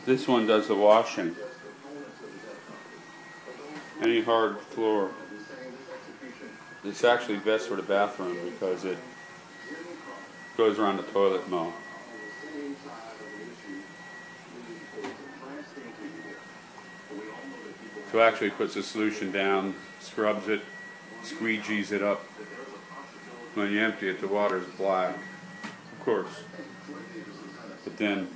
This one does the washing. Any hard floor. It's actually best for the bathroom because it goes around the toilet mow. So it actually puts the solution down, scrubs it, squeegees it up. When you empty it, the water's black, of course. But then,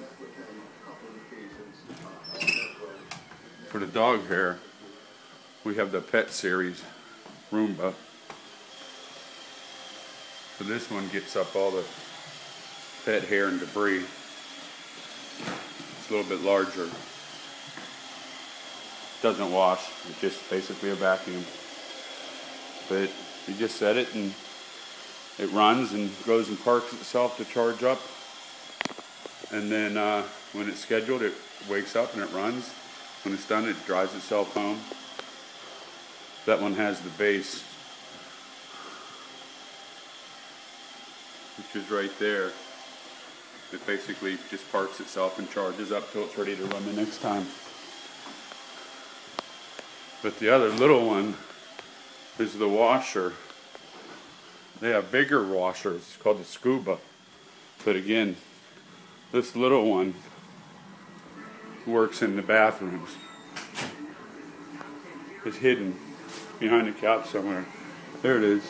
for the dog hair, we have the Pet Series Roomba. So this one gets up all the pet hair and debris. It's a little bit larger. Doesn't wash, it's just basically a vacuum. But you just set it and it runs and goes and parks itself to charge up. And then when it's scheduled, it wakes up and it runs. When it's done, it drives itself home. That one has the base, which is right there. It basically just parks itself and charges up till it's ready to run the next time. But the other little one is the washer. They have bigger washers. It's called the Scooba. But again, this little one works in the bathrooms. It's hidden behind the couch somewhere. There it is.